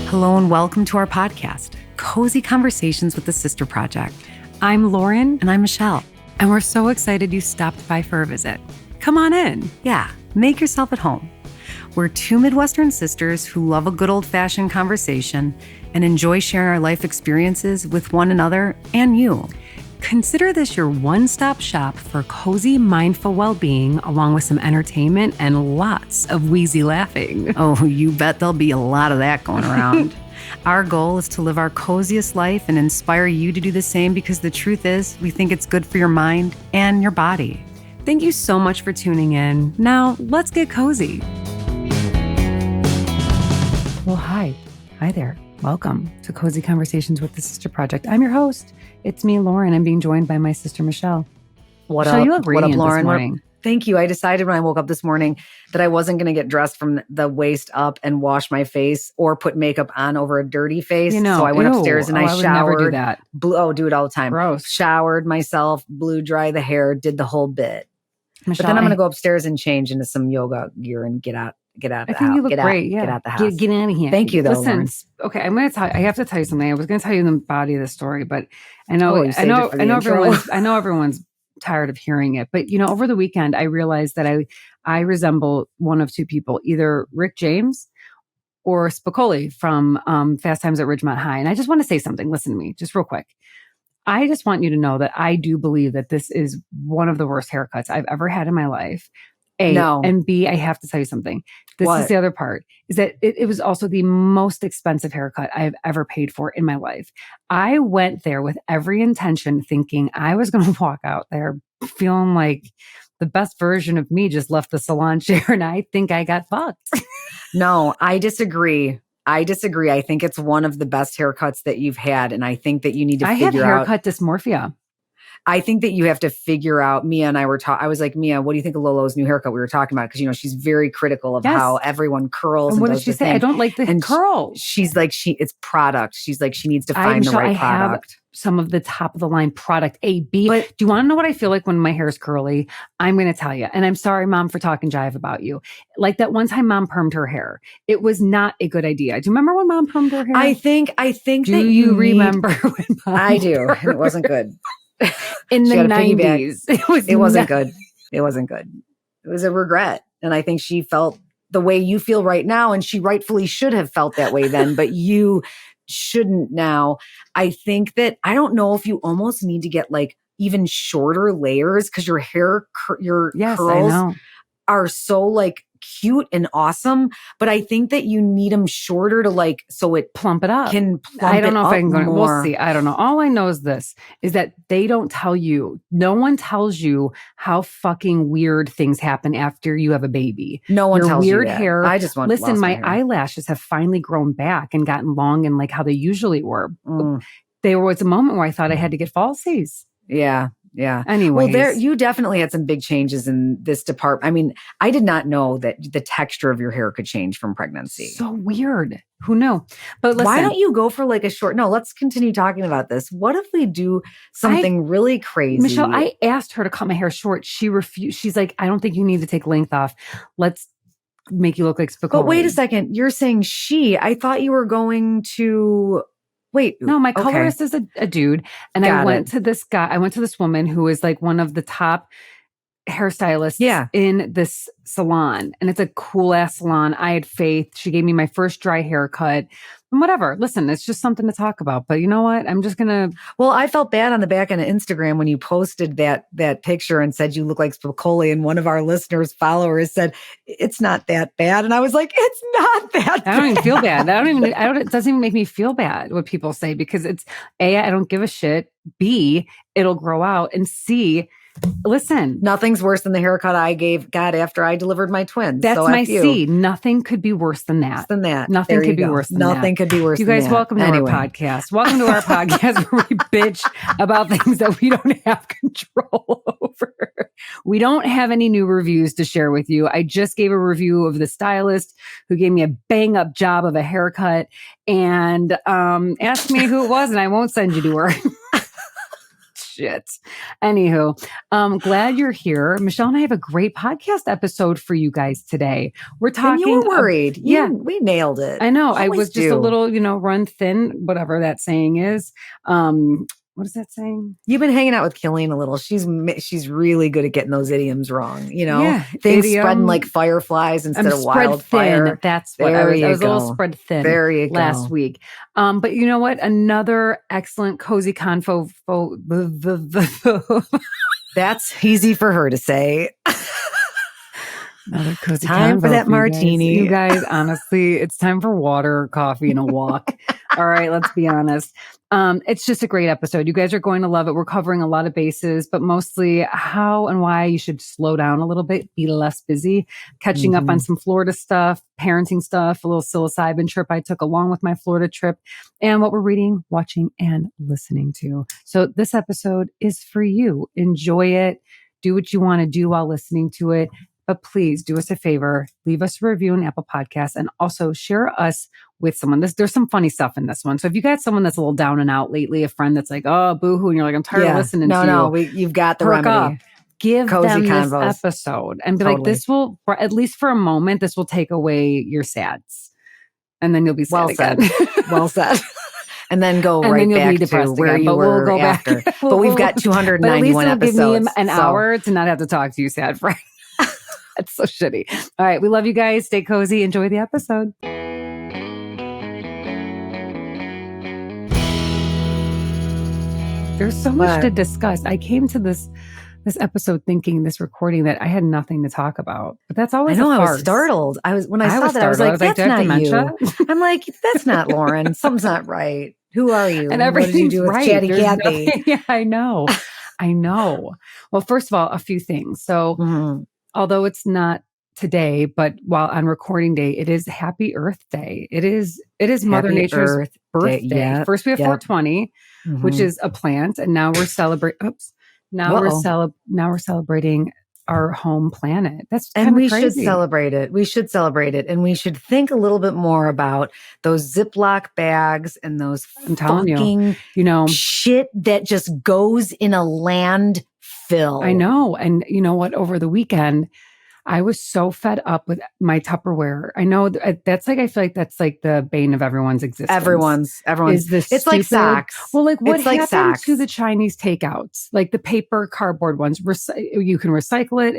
Hello and welcome to our podcast, Cozy Conversations with the Sister Project. I'm Lauren. And I'm Michelle. And we're so excited you stopped by for a visit. Come on in. Yeah, make yourself at home. We're two Midwestern sisters who love a good old-fashioned conversation and enjoy sharing our life experiences with one another and you. Consider this your one-stop shop for cozy, mindful well-being, along with some entertainment and lots of wheezy laughing. Oh, you bet there'll be a lot of that going around. Our goal is to live our coziest life and inspire you to do the same because the truth is, we think it's good for your mind and your body. Thank you so much for tuning in. Now, let's get cozy. Well, hi. Hi there. Welcome to Cozy Conversations with the Sister Project. I'm your host. It's me, Lauren. I'm being joined by my sister, Michelle. Michelle, you look radiant Lauren? This morning. Thank you. I decided when I woke up this morning that I wasn't going to get dressed from the waist up and wash my face or put makeup on over a dirty face. So I went upstairs and I showered. I would never do that. Do it all the time. Gross. Showered myself, blew dry the hair, did the whole bit. Michelle, but then I'm going to go upstairs and change into some yoga gear and get out of the house. I think you look great. Get out the house. Get out of here. Thank you, though, Listen, Lauren. okay, I have to tell you something. I was going to tell you the body of the story, but I know everyone's tired of hearing it. But over the weekend, I realized that I resemble one of two people, either Rick James or Spicoli from Fast Times at Ridgemont High. And I just want to say something. Listen to me, just real quick. I just want you to know that I do believe that this is one of the worst haircuts I've ever had in my life. A, no. And B, I have to tell you something. This is the other part, is that it was also the most expensive haircut I've ever paid for in my life. I went there with every intention thinking I was going to walk out there feeling like the best version of me just left the salon chair, and I think I got fucked. No, I disagree. I think it's one of the best haircuts that you've had, and I think that you need to figure out. I have haircut dysmorphia. I think that you have to figure out, Mia and I were talking, I was like, Mia, what do you think of Lolo's new haircut? We were talking about it because, she's very critical of how everyone curls. And what did she say? I don't like the curl. She's like, it's product. She's like, she needs to find the right product. Have some of the top of the line product A, B. But do you want to know what I feel like when my hair is curly? I'm going to tell you. And I'm sorry, Mom, for talking jive about you. Like that one time Mom permed her hair. It was not a good idea. Do you remember when Mom permed her hair? I think do you remember when Mom I do. It wasn't good. In the 90s. It wasn't good. It wasn't good. It was a regret. And I think she felt the way you feel right now, and she rightfully should have felt that way then, but you shouldn't now. I think that, I don't know if you almost need to get like even shorter layers because your hair, curls are so like cute and awesome, but I think that you need them shorter to like, so it plump it up. I don't know if I can go. We'll see. I don't know. All I know is is that they don't tell you. No one tells you how fucking weird things happen after you have a baby. No one tells you that. Weird hair. I just want to listen. My eyelashes have finally grown back and gotten long and like how they usually were. There was a moment where I thought I had to get falsies. Yeah. Yeah. Anyways. Well, you definitely had some big changes in this department. I mean, I did not know that the texture of your hair could change from pregnancy. So weird. Who knew? But listen, why don't you go for like a short? No, let's continue talking about this. What if we do something really crazy? Michelle, I asked her to cut my hair short. She refused. She's like, I don't think you need to take length off. Let's make you look like Spicoli. But wait a second. You're saying I thought you were going to... Wait, no, my colorist is a dude. And I went to this woman who is like one of the top hairstylists in this salon. And it's a cool ass salon. I had faith. She gave me my first dry haircut and whatever. Listen, it's just something to talk about. But you know what? I'm just going to. Well, I felt bad on the back end of Instagram when you posted that picture and said you look like Spicoli. And one of our followers said, it's not that bad. And I was like, it's not that bad. I don't even feel bad. It doesn't even make me feel bad what people say because it's A, I don't give a shit. B, it'll grow out. And C, listen, nothing's worse than the haircut I got after I delivered my twins. That's my C. Nothing could be worse than that. Nothing could be worse than that. Nothing could be worse than that. You guys, welcome to our podcast. Welcome to our podcast where we bitch about things that we don't have control over. We don't have any new reviews to share with you. I just gave a review of the stylist who gave me a bang up job of a haircut and asked me who it was, and I won't send you to her. Shit. Anywho, glad you're here. Michelle and I have a great podcast episode for you guys today. We're talking. And you were worried. We nailed it. I know. I Always was just a little, run thin, whatever that saying is. What is that saying? You've been hanging out with Colleen a little. She's really good at getting those idioms wrong. Yeah, things spreading like fireflies instead of wildfire. Thin. That's what I was. I was a little spread thin. There you go. Last week. But you know what? Another excellent cozy convo. That's easy for her to say. Another cozy time for that martini. You guys, honestly, it's time for water, coffee, and a walk. All right, let's be honest. It's just a great episode. You guys are going to love it. We're covering a lot of bases, but mostly how and why you should slow down a little bit, be less busy, catching up on some Florida stuff, parenting stuff, a little psilocybin trip I took along with my Florida trip, and what we're reading, watching, and listening to. So this episode is for you. Enjoy it. Do what you want to do while listening to it. But please do us a favor, leave us a review on Apple Podcasts, and also share us with someone. There's some funny stuff in this one. So if you got someone that's a little down and out lately, a friend that's like, oh, boohoo, and you're like, I'm tired of listening to you. No, you've got the remedy. Up, give Cozy them convos. This episode and be like, this will, at least for a moment, this will take away your sads. And then you'll be sad again. Well said. And then go and right then back to where again, you were we'll go after. Back. But we've got 291 but at least it'll episodes. Give me an hour to not have to talk to you, sad friend. That's so shitty. All right. We love you guys. Stay cozy. Enjoy the episode. There's so much to discuss. I came to this episode thinking, this recording, that I had nothing to talk about. But that's always a farce. I was startled. When I saw that, I was like, that's not you. I'm like, that's not Lauren. Something's not right. Who are you? And everything's what did you do with right. Chatty Cathy? Yeah, I know. Well, first of all, a few things. So although it's not today, but while on recording day, it is Happy Earth Day. It is Mother Nature's birthday. Yep, First we have 420, which is a plant, and now we're celebrating. Now we're celebrating our home planet. That's kind of crazy. And we should celebrate it. We should celebrate it, and we should think a little bit more about those Ziploc bags and those fucking shit that just goes in a landfill. I know, and you know what? Over the weekend, I was so fed up with my Tupperware. I know that's like, I feel like that's like the bane of everyone's existence. Everyone's. Is this it's like socks. Well, like what happened socks. to the Chinese takeouts? Like the paper cardboard ones, you can recycle it,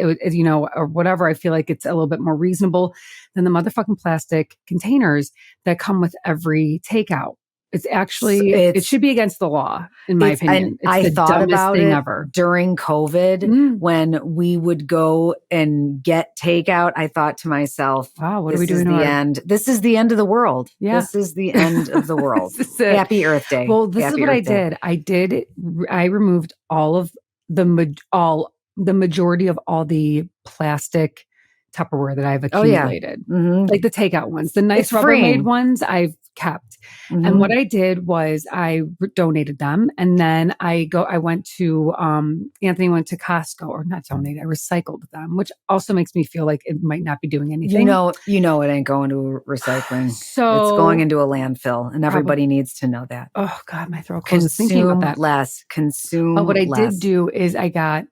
or whatever. I feel like it's a little bit more reasonable than the motherfucking plastic containers that come with every takeout. It's actually, it should be against the law, in my opinion. It's I the thought dumbest about thing it ever. During COVID when we would go and get takeout. I thought to myself, wow, what are we doing? This is the end of the world. Yeah. This is the end of the world. Happy Earth Day. Well, this is what I did. I removed all of the majority of all the plastic Tupperware that I've accumulated. Like the takeout ones, the nice Rubbermaid ones I've kept. And what I did was I donated them. And then Anthony went to Costco, or not donated, I recycled them, which also makes me feel like it might not be doing anything. You know, it ain't going to recycling. So it's going into a landfill, and everybody needs to know that. Oh God, my throat closes thinking about that. Consume But what less. I did do is I got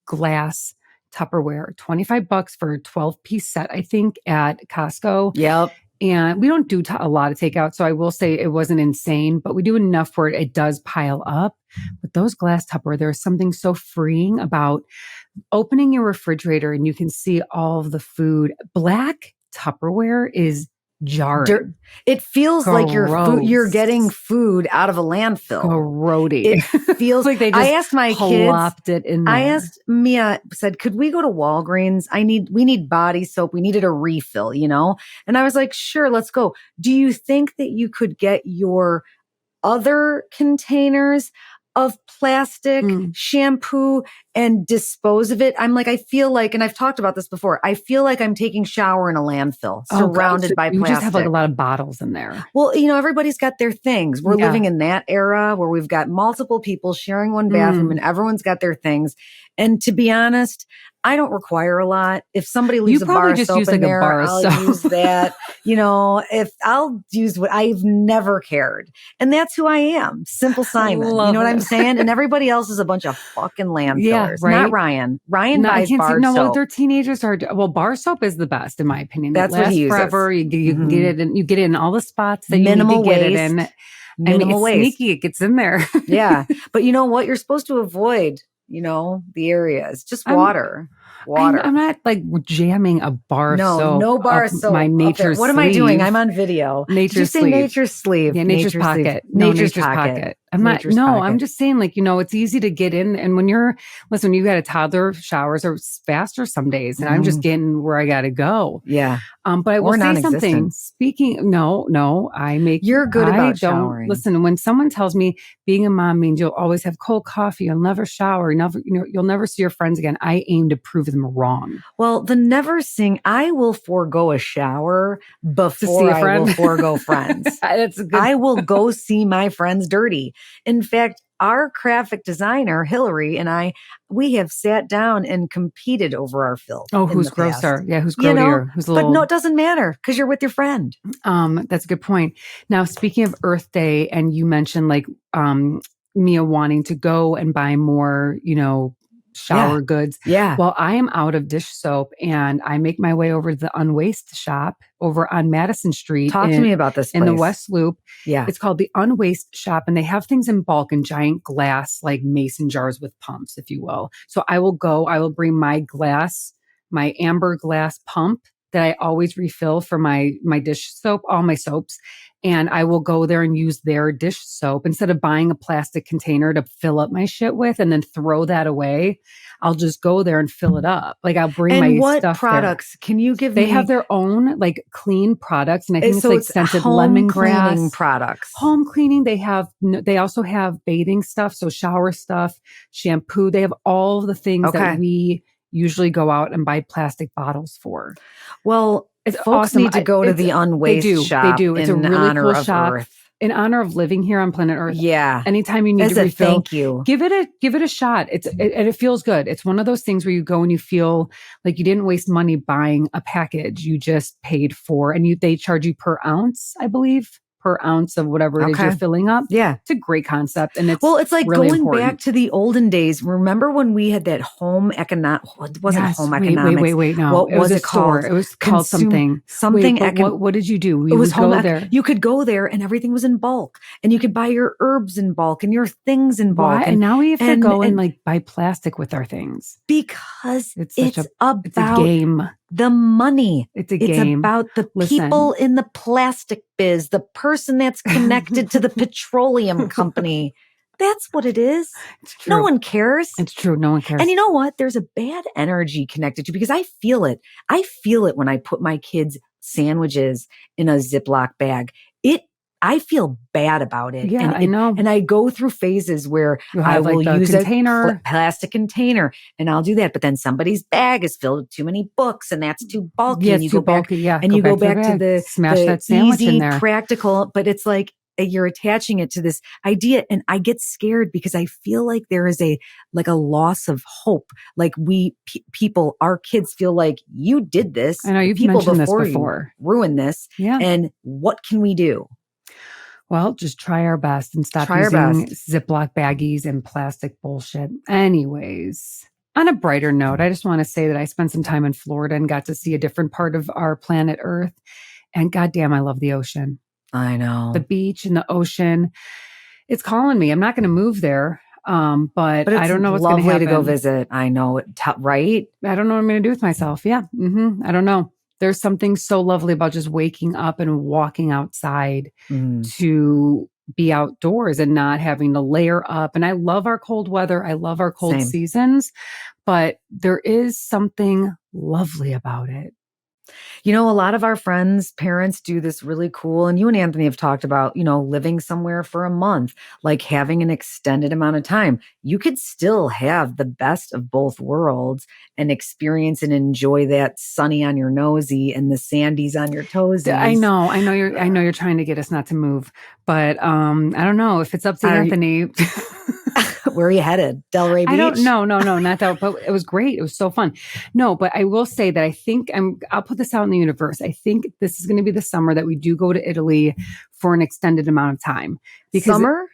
glass Tupperware, $25 for a 12-piece set, I think, at Costco. Yep. And we don't do a lot of takeout, so I will say it wasn't insane, but we do enough where it does pile up. But those glass Tupperware, there's something so freeing about opening your refrigerator and you can see all of the food. Black Tupperware is jarring. It feels like you're getting food out of a landfill. Grody. It feels like they just I asked my plopped kids. It in there. I asked Mia, said, could we go to Walgreens? We need body soap. We needed a refill, And I was like, sure, let's go. Do you think that you could get your other containers of plastic shampoo and dispose of it. I'm like, I feel like, and I've talked about this before, I feel like I'm taking shower in a landfill surrounded by you plastic. just have like a lot of bottles in there. Well, everybody's got their things. We're living in that era where we've got multiple people sharing one bathroom and everyone's got their things. And to be honest, I don't require a lot. If somebody leaves a bar of soap in there, I'll use that. If I'll use what I've never cared. And that's who I am. Simple Simon. You know what I'm saying? And everybody else is a bunch of fucking landfillers. Yeah, right? Not Ryan. Ryan buys bar soap. Well, their teenagers are, bar soap is the best in my opinion. That's what he uses. Forever. You can get it in, you get it in all the spots that you need to get it in. Minimal waste. Sneaky. It gets in there. Yeah. But you know what? You're supposed to avoid the areas. Just water. I'm not like jamming a bar of soap. No bar of soap. My nature's sleeve. What am I doing? I'm on video. Nature's sleeve. Did you say nature's sleeve? Yeah, nature's pocket. Nature's pocket. I'm just saying it's easy to get in. And when you got a toddler, showers are faster some days. And I'm just getting where I got to go. Yeah. But I will say something. You're good about showering. Listen, when someone tells me being a mom means you'll always have cold coffee, you'll never shower, you'll never see your friends again, I aim to prove them wrong. Well, I will forego a shower before I will forego friends. That's a good. I will go see my friends dirty. In fact, our graphic designer, Hillary, and we have sat down and competed over our filth. Oh, who's grosser? Yeah, who's grodier? But no, it doesn't matter because you're with your friend. That's a good point. Now, speaking of Earth Day, and you mentioned Mia wanting to go and buy more, shower goods. Yeah. Well, I am out of dish soap and I make my way over to the UnWaste Shop over on Madison Street. Talk to me about this place. In the West Loop. Yeah. It's called the UnWaste Shop and they have things in bulk in giant glass, like mason jars with pumps, if you will. So I will bring my amber glass pump that I always refill for my dish soap, all my soaps. And I will go there and use their dish soap instead of buying a plastic container to fill up my shit with and then throw that away. I'll just go there and fill it up. I'll bring my stuff. And what products can you give me? They have their own clean products, and I think it's scented lemongrass cleaning products. Home cleaning. They also have bathing stuff, so shower stuff, shampoo. They have all the things that we usually go out and buy plastic bottles for. Well, folks awesome. Need to go to the UnWaste Shop. They do. It's a really cool shop. Earth. In honor of living here on planet Earth. Yeah. Anytime you need to refill, thank you. Give it a shot. It feels good. It's one of those things where you go and you feel like you didn't waste money buying a package. You just paid for, and they charge you per ounce, I believe. Per ounce of whatever it is you're filling up. Yeah. It's a great concept. And it's like really going important. Back to the olden days. Remember when we had that home economic, it wasn't home economics. Wait. No. What was it called? It was called something. What did you do? It was home there. You could go there and everything was in bulk and you could buy your herbs in bulk and your things in bulk. And now we have to go and buy plastic with our things. Because it's a game. The money. It's a game. It's about the people in the plastic biz, the person that's connected to the petroleum company. That's what it is. It's true. No one cares. It's true. No one cares. And you know what? There's a bad energy connected to because I feel it. I feel it when I put my kids' sandwiches in a Ziploc bag. I feel bad about it. Yeah, I know. And I go through phases where I will use a plastic container and I'll do that. But then somebody's bag is filled with too many books and that's too bulky. Yeah, and you go back to the smash that sandwich easy, in there. Practical. But it's like you're attaching it to this idea. And I get scared because I feel like there is a loss of hope. Like our kids feel like you did this. I know you've mentioned this before. Ruined this. Yeah. And what can we do? Well, just try our best and stop using Ziploc baggies and plastic bullshit. Anyways, on a brighter note, I just want to say that I spent some time in Florida and got to see a different part of our planet Earth. And goddamn, I love the ocean. I know. The beach and the ocean. It's calling me. I'm not going to move there. But I don't know what's going to happen. Lovely to go visit. I know it, right? I don't know what I'm going to do with myself. Yeah. I don't know. There's something so lovely about just waking up and walking outside to be outdoors and not having to layer up. And I love our cold weather. I love our cold seasons, but there is something lovely about it. You know, a lot of our friends' parents do this really cool, and you and Anthony have talked about, living somewhere for a month, like having an extended amount of time. You could still have the best of both worlds and experience and enjoy that sunny on your nosy and the sandies on your toesies. I know you're trying to get us not to move, but I don't know if it's up to Anthony. Where are you headed? Delray Beach? I don't know. No, not that. But it was great. It was so fun. No, but I will say that I think I'll put this out in the universe. I think this is going to be the summer that we do go to Italy for an extended amount of time. Because summer?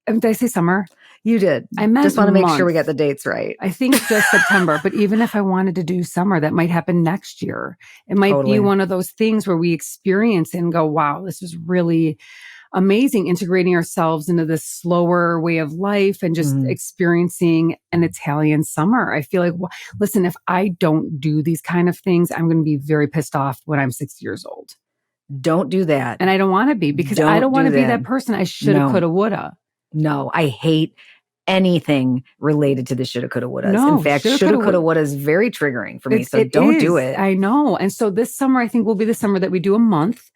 Did I say summer? You did. I meant just want to make sure we get the dates right. I think just September. But even if I wanted to do summer, that might happen next year. It might be one of those things where we experience and go, wow, this is really amazing, integrating ourselves into this slower way of life and just experiencing an Italian summer. I feel like, listen, if I don't do these kind of things, I'm going to be very pissed off when I'm 60 years old. Don't do that. And I don't want to be, because I don't want to be that person. I shoulda, coulda, woulda. No, I hate anything related to the shoulda, coulda, wouldas. No, in fact, shoulda, coulda, woulda is very triggering for me. So don't do it. I know. And so this summer, I think will be the summer that we do a month.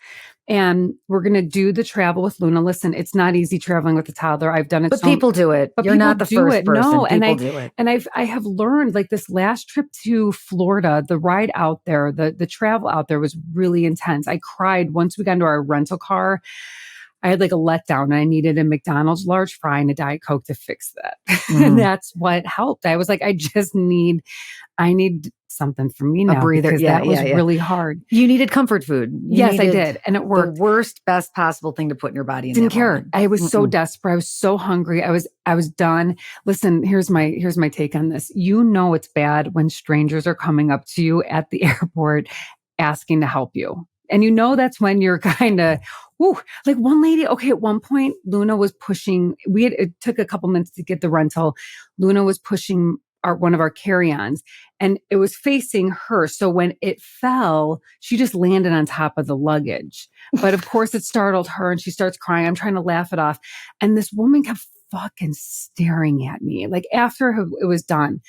And we're going to do the travel with Luna. Listen, it's not easy traveling with a toddler. I've done it. But people do it. But you're not the first person. No, people do it. And I have learned, like, this last trip to Florida, the ride out there, the travel out there was really intense. I cried once we got into our rental car. I had like a letdown and I needed a McDonald's large fry and a Diet Coke to fix that. And that's what helped. I was like, I need something for me now. A breather. Because that was really hard. You needed comfort food. Yes, I did. And it worked. The worst, best possible thing to put in your body. Didn't care. I was so desperate. I was so hungry. I was done. Listen, here's my take on this. You know, it's bad when strangers are coming up to you at the airport asking to help you. And you know, that's when you're kind of, like one lady, okay, at one point, Luna was pushing, it took a couple minutes to get the rental. Luna was pushing one of our carry-ons and it was facing her. So when it fell, she just landed on top of the luggage. But of course it startled her and she starts crying. I'm trying to laugh it off. And this woman kept fucking staring at me, like after it was done.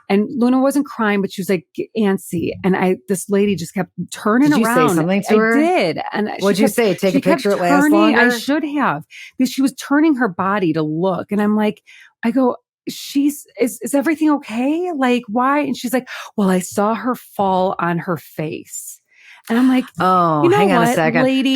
And Luna wasn't crying, but she was like antsy. And this lady just kept turning around. Did you say something to her? I did. And what'd you say? Take a picture, it lasts longer? I should have, because she was turning her body to look. And I'm like, I go, is everything okay? Like, why? And she's like, well, I saw her fall on her face. And I'm like, oh, you know, hang on what, a second, lady.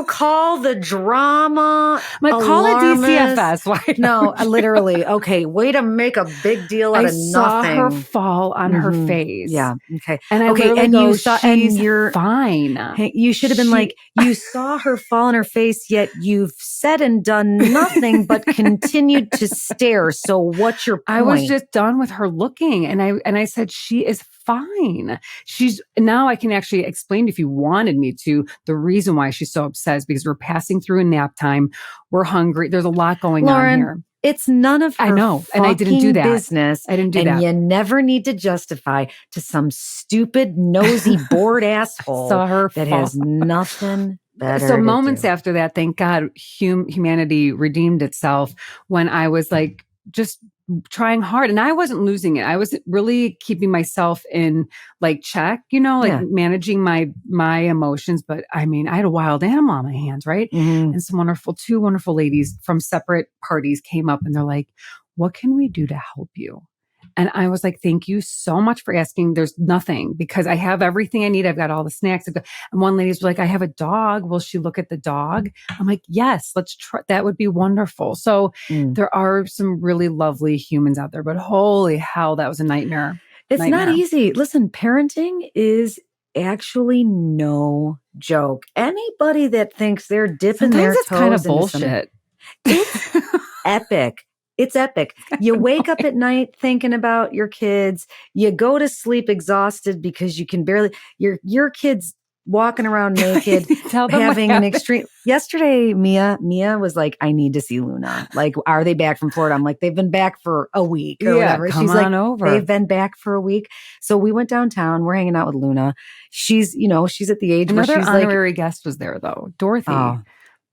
Call the drama. Like, call it DCFS. Why no, literally. Okay, way to make a big deal out of nothing. I saw her fall on her face. Yeah. Okay. And you saw, and you're fine. Hey, you should have been like, you saw her fall on her face, yet you've said and done nothing but continued to stare. So what's your point? I was just done with her looking, and I said, she is fine. Now I can actually explain, if you wanted me to, the reason why she's so upset is because we're passing through a nap time. We're hungry. There's a lot going on here. It's none of her I know, and I didn't do that. Business. I didn't do that. And you never need to justify to some stupid, nosy, bored asshole that has nothing better so moments after that, thank God, humanity redeemed itself when I was like, just trying hard, and I wasn't losing it. I was really keeping myself in like check, managing my emotions. But I mean, I had a wild animal on my hands, right? And two wonderful ladies from separate parties came up and they're like, what can we do to help you? And I was like, thank you so much for asking. There's nothing, because I have everything I need. I've got all the snacks. And one lady's like, I have a dog. Will she look at the dog? I'm like, yes, let's try. That would be wonderful. So there are some really lovely humans out there, but holy hell, that was a nightmare. It's not easy. Listen, parenting is actually no joke. Anybody that thinks they're dipping their toes kind of bullshit. It's epic. It's epic. You wake up at night thinking about your kids. You go to sleep exhausted because you can barely, your kids walking around naked, having an extreme. Yesterday, Mia was like, I need to see Luna. Like, are they back from Florida? I'm like, they've been back for a week or whatever. She's like, over. They've been back for a week. So we went downtown. We're hanging out with Luna. She's at the age where she's like. Another honorary guest was there though. Dorothy.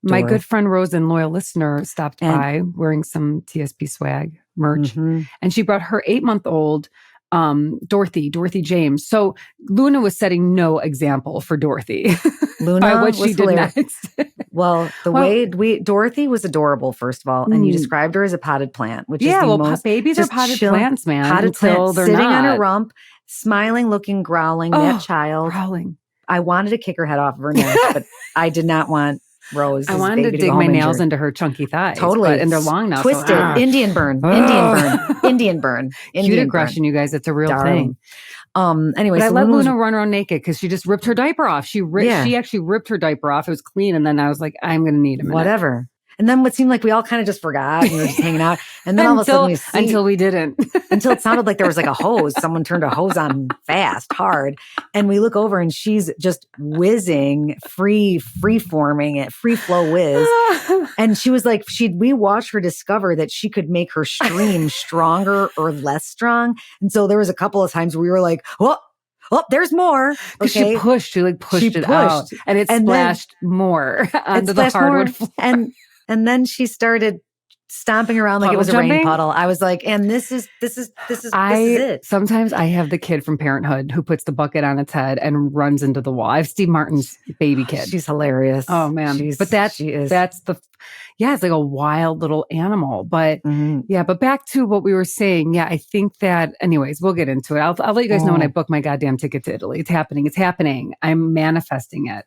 My good friend Rose and loyal listener stopped by wearing some TSP swag merch. And she brought her 8-month-old Dorothy James. So Luna was setting no example for Dorothy. Luna by what was she did hilarious. next. Well, Dorothy was adorable, first of all, and you described her as a potted plant, which is the most babies are potted plants, man. Potted until plant, they're sitting not. on her rump, smiling, looking, growling. That child, growling. I wanted to kick her head off of her neck, but I did not want Rose. I wanted to dig my nails into her chunky thighs. Totally. And they're long now. Twisted. So, Indian burn. Indian burn. Cute aggression, you guys. It's a real thing. Anyway, but so I let Luna run around naked because she just ripped her diaper off. She actually ripped her diaper off. It was clean. And then I was like, I'm going to need a minute. Whatever. And then what seemed like we all kind of just forgot and we were just hanging out. And then all of a sudden until we didn't. Until it sounded like there was like a hose. Someone turned a hose on fast, hard. And we look over and she's just whizzing, free forming it, free flow whiz. And she was like, we watched her discover that she could make her stream stronger or less strong. And so there was a couple of times where we were like, oh, there's more. Okay. She pushed it out and it splashed more onto the hardwood floor. And then she started stomping around like it was a rain puddle. I was like, and this is it. Sometimes I have the kid from Parenthood who puts the bucket on its head and runs into the wall. I have Steve Martin's baby kid. She's hilarious. Oh man. It's like a wild little animal. But but back to what we were saying. Yeah, I think that anyways, we'll get into it. I'll let you guys know when I book my goddamn ticket to Italy. It's happening. I'm manifesting it.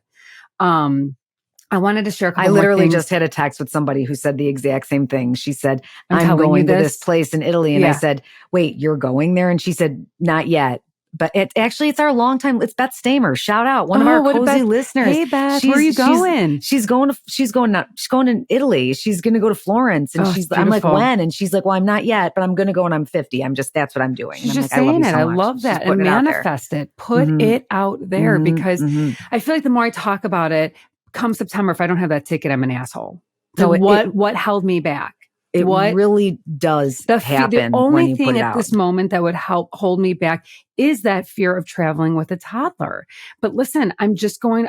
I wanted to share a couple I literally more things. just had a text with somebody who said the exact same thing. She said, I'm going to this place in Italy. And I said, wait, you're going there? And she said, not yet. But it's our long time. It's Beth Stamer. Shout out. One of our cozy listeners. Hey, Beth, where are you going? She's going to Italy. She's going to go to Florence. And I'm like, when? And she's like, well, I'm not yet, but I'm going to go when I'm 50. That's what I'm doing. She's just saying it. I love that. And manifest it. Put it out there because I feel like the more I talk about it, come September, if I don't have that ticket, I'm an asshole. So what held me back? It really does happen. The only when you thing put it at out. this moment that would help hold me back is that fear of traveling with a toddler. But listen, I'm just going,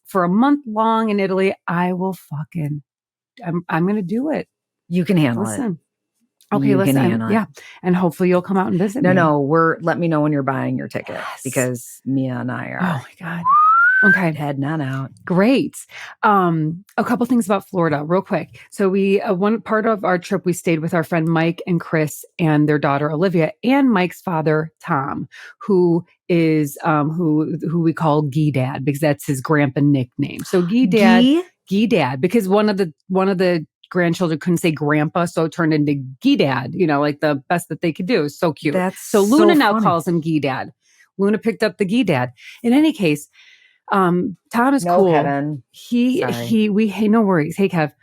for a month long in Italy, I'm going to do it. You can handle it. Okay, listen. Yeah. And hopefully you'll come out and visit me. No, let me know when you're buying your ticket because Mia and I are. Oh my God. Okay. Heading on out. Great. A couple things about Florida real quick. So one part of our trip, we stayed with our friend Mike and Chris and their daughter Olivia and Mike's father, Tom, who is, who we call Gee Dad because that's his grandpa nickname. So Gee Dad, because one of the grandchildren couldn't say grandpa, so it turned into Gee Dad, like the best that they could do. So cute. So Luna now calls him Gee Dad. Luna picked up the Gee Dad. In any case, Tom is cool. Kevin. Hey, no worries. Hey, Kev.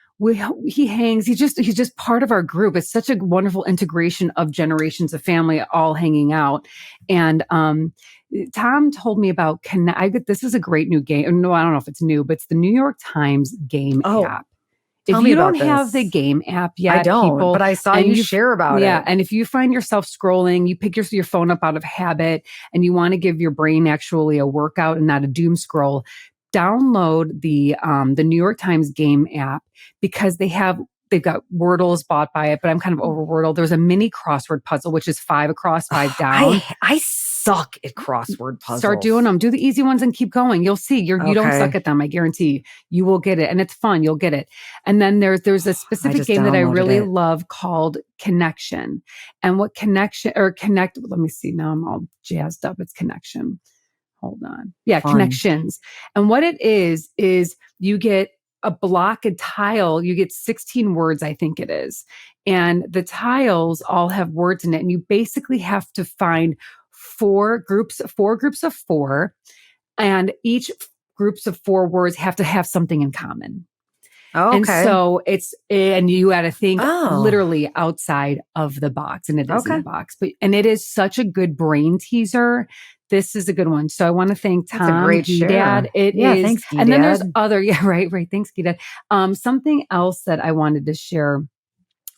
He hangs. He's just part of our group. It's such a wonderful integration of generations of family all hanging out. And Tom told me about this is a great new game. No, I don't know if it's new, but it's the New York Times game app. If you don't have the game app yet, I don't, but I saw you share about it. Yeah, and if you find yourself scrolling, you pick your phone up out of habit and you want to give your brain actually a workout and not a doom scroll, download the New York Times game app because they've got Wordles bought by it, but I'm kind of over Wordle. There's a mini crossword puzzle, which is 5 across, 5 down. I suck at crossword puzzles. Start doing them. Do the easy ones and keep going. You'll see. You don't suck at them. I guarantee you will get it. And it's fun. You'll get it. And then there's a specific game that I really love called Connection. And what Connect, let me see. Now I'm all jazzed up. It's Connection. Hold on. Yeah, fun. Connections. And what it is you get a block, a tile, you get 16 words, I think it is. And the tiles all have words in it. And you basically have to find four groups of 4. And each groups of 4 words have to have something in common. Oh, okay. And so and you got to think literally outside of the box, and it is in the box. And it is such a good brain teaser. This is a good one. So I want to thank Tom. That's a great Dad. Thanks, Gee and then Dad. there's other, right. Thanks, Gee Dad. Something else that I wanted to share.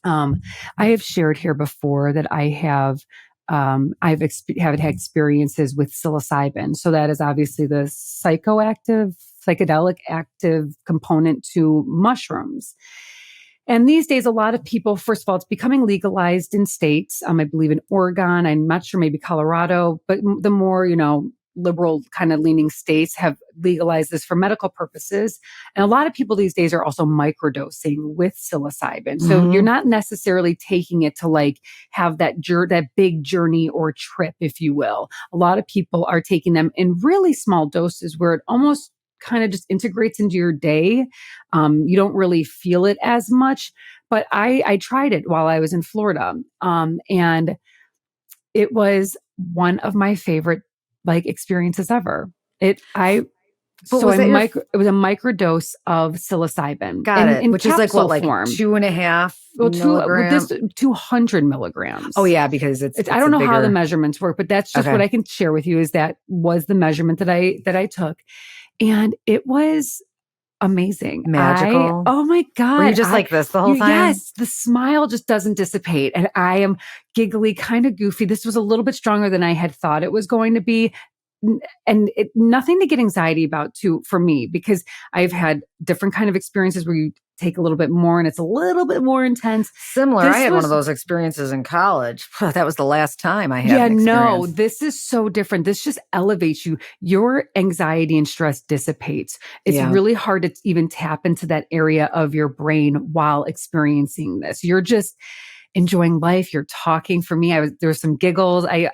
I have shared here before that I have. I've had experiences with psilocybin. So that is obviously the psychedelic active component to mushrooms. And these days, a lot of people, first of all, it's becoming legalized in states. I believe in Oregon. I'm not sure, maybe Colorado, but the more, liberal kind of leaning states have legalized this for medical purposes. And a lot of people these days are also microdosing with psilocybin. So you're not necessarily taking it to like have that big journey or trip, if you will. A lot of people are taking them in really small doses where it almost kind of just integrates into your day. You don't really feel it as much, but I tried it while I was in Florida. And it was one of my favorite experiences ever. It was a microdose of psilocybin. Got it. Which is like what, like form. 2.5 milligrams? 200 milligrams. Oh yeah, because it's I don't know how the measurements work, but that's just what I can share with you is that was the measurement that I took. And it was amazing. Magical. Oh my God. Were you just like this the whole time? Yes. The smile just doesn't dissipate. And I am giggly, kind of goofy. This was a little bit stronger than I had thought it was going to be. And nothing to get anxiety about too, for me, because I've had different kind of experiences where you take a little bit more and it's a little bit more intense. Similar. I had one of those experiences in college. That was the last time I had an experience. No, this is so different. This just elevates you. Your anxiety and stress dissipates. It's really hard to even tap into that area of your brain while experiencing this. You're just enjoying life. You're talking. For me, there was some giggles. There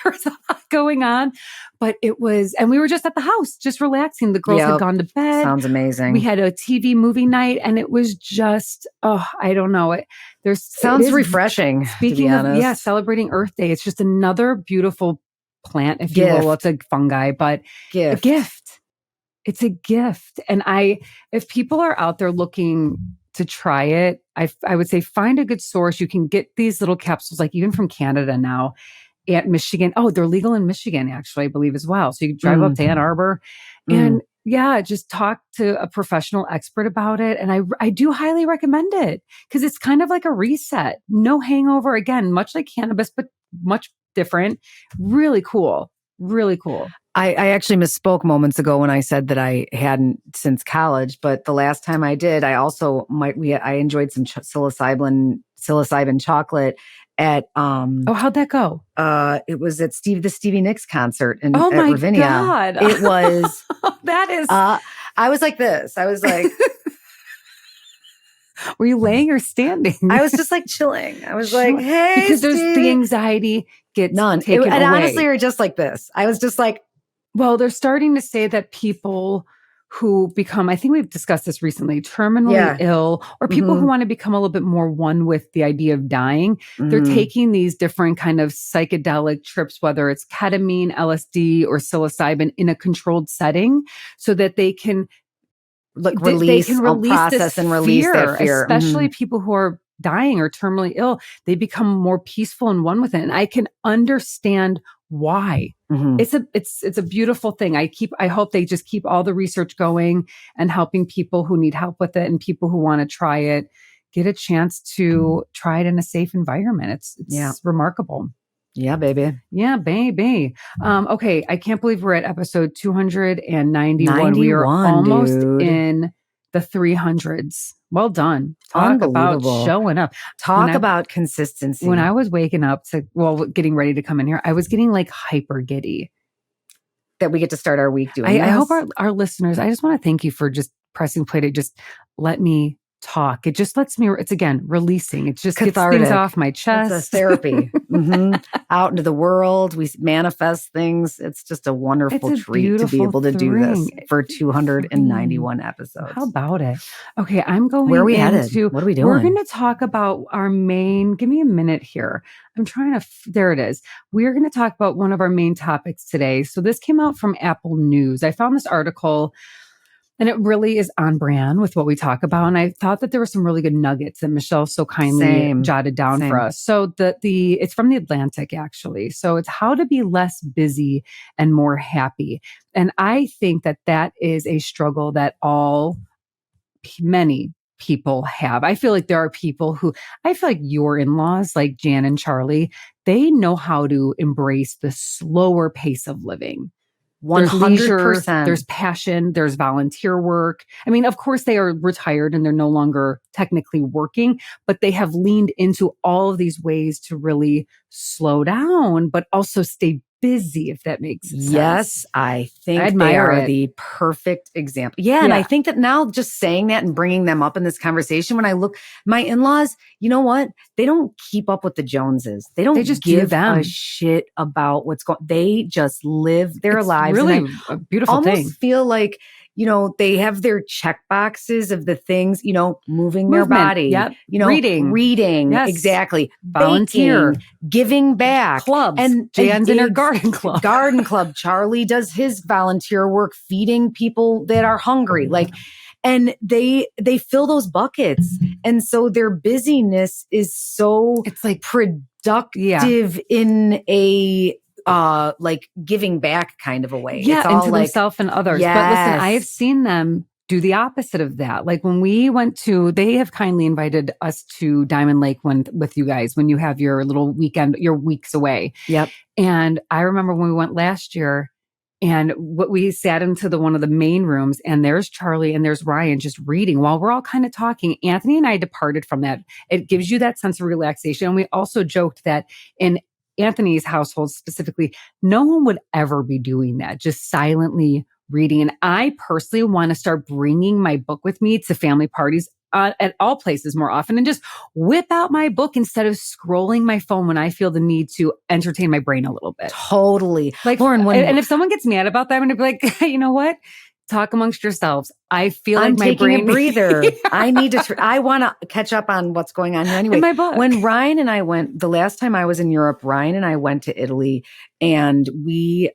was a lot going on, but it was, and we were just at the house, just relaxing. The girls had gone to bed. Sounds amazing. We had a TV movie night, and it was just, I don't know. Sounds refreshing. Speaking of, celebrating Earth Day, it's just another beautiful plant, if you will. Well, it's a fungi, but a gift. It's a gift. And if people are out there looking to try it, I would say find a good source. You can get these little capsules, like even from Canada now, at Michigan. Oh, they're legal in Michigan, actually, I believe as well. So you can drive up to Ann Arbor and just talk to a professional expert about it. And I do highly recommend it because it's kind of like a reset. No hangover. Again, much like cannabis, but much different. Really cool. Really cool. I actually misspoke moments ago when I said that I hadn't since college, but the last time I did, I also I enjoyed some psilocybin chocolate at how'd that go? It was at the Stevie Nicks concert at my Ravinia. God. It was that is I was like this. I was like were you laying or standing? I was just like chilling. I was like, hey, because there's Steve. the anxiety gets none. Taken away. And honestly, you're just like this. I was just like, well, they're starting to say that people who become, I think we've discussed this recently, terminally ill, or people who want to become a little bit more one with the idea of dying, they're taking these different kind of psychedelic trips, whether it's ketamine, LSD, or psilocybin in a controlled setting so that they can release process and release that fear. Especially people who are dying or terminally ill, they become more peaceful and one with it. And I can understand why. It's a beautiful thing. I hope they just keep all the research going and helping people who need help with it and people who want to try it get a chance to try it in a safe environment. It's remarkable. Yeah, baby. Yeah, baby. Okay. I can't believe we're at episode 291. We are almost in the 300s. Well done. Talk about showing up. Talk about consistency. When I was waking up getting ready to come in here, I was getting like hyper giddy. That we get to start our week doing. I hope our listeners, I just want to thank you for just pressing play to just let me talk. It just lets me, it's again, releasing. It just cathartic. Gets things off my chest. It's a therapy. Out into the world. We manifest things. It's just a wonderful treat to be able to do this for 291 episodes. How about it? Okay, I'm going Where are we headed? What are we doing? We're going to talk about our main, give me a minute here. I'm trying to, there it is. We're going to talk about one of our main topics today. So this came out from Apple News. I found this article and it really is on brand with what we talk about. And I thought that there were some really good nuggets that Michelle so kindly jotted down for us. So it's from The Atlantic, actually. So it's how to be less busy and more happy. And I think that is a struggle that many people have. I feel like there are people I feel like your in-laws, like Jan and Charlie, they know how to embrace the slower pace of living. There's leisure, 100%. there's passion, there's volunteer work. I mean, of course, they are retired and they're no longer technically working, but they have leaned into all of these ways to really slow down, but also stay busy, if that makes sense. Yes, I think I they admire are it. the perfect example. Yeah, and I think that now just saying that and bringing them up in this conversation, when I look, my in-laws, you know what? They don't keep up with the Joneses. They don't just give them a shit about what's going on. They just live their lives. Really and a beautiful almost thing. feel like, you know, they have their check boxes of the things, you know, moving their body, you know, reading, yes. exactly, volunteer, baking, giving back, clubs, and Jan's in her garden club. Garden club. Charlie does his volunteer work feeding people that are hungry. Like, and they fill those buckets. And so their busyness is so it's like productive in a like giving back kind of a way. Yeah, it's all into like themselves and others. Yes. But listen, I have seen them do the opposite of that. Like when we went to, they have kindly invited us to Diamond Lake with you guys when you have your little weekend, your weeks away. Yep. And I remember when we went last year, and what we sat into one of the main rooms, and there's Charlie and there's Ryan just reading while we're all kind of talking. Anthony and I departed from that. It gives you that sense of relaxation. And we also joked that in Anthony's household specifically, no one would ever be doing that, just silently reading. And I personally want to start bringing my book with me to family parties at all places more often, and just whip out my book instead of scrolling my phone when I feel the need to entertain my brain a little bit. Totally. Like, Lauren, and if someone gets mad about that, I'm going to be like, you know what? Talk amongst yourselves. I feel like my brain taking a breather. I need to, I want to catch up on what's going on here anyway. In my book. When Ryan and I went, the last time I was in Europe, Ryan and I went to Italy, and we,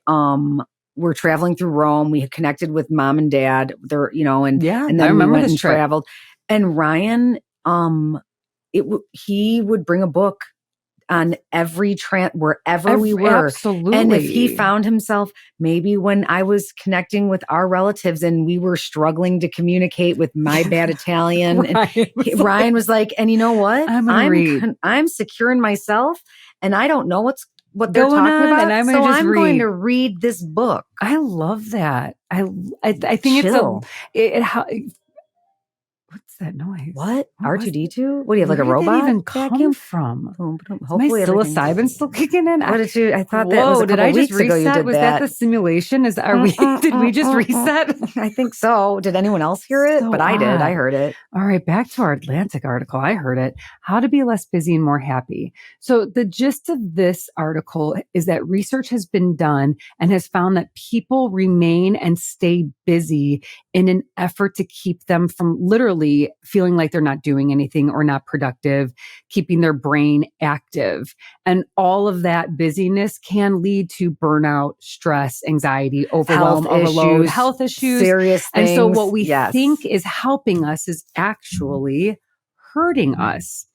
were traveling through Rome. We had connected with mom and dad there, you know, and then I remember we went this and trip. traveled. And Ryan, he would bring a book on every wherever we were. Absolutely. And if he found himself, maybe when I was connecting with our relatives and we were struggling to communicate with my bad Italian, Ryan was like, and you know what? I'm secure in myself, and I don't know what they're talking about. And I'm going to read this book. I love that. I think Chill. What's that noise? What? R2D2? What do you have, like a robot? Where did that even come from? Hopefully my psilocybin still kicking in? What did you? I thought that was a couple weeks ago you did was that. Was that the simulation? Did we just reset? I think so. Did anyone else hear it? But I did. I heard it. All right, back to our Atlantic article. I heard it. How to be less busy and more happy. So the gist of this article is that research has been done and has found that people remain and stay busy in an effort to keep them from literally feeling like they're not doing anything or not productive, keeping their brain active. And all of that busyness can lead to burnout, stress, anxiety, overwhelm, overload, health issues, serious things. And so what we think is helping us is actually hurting us.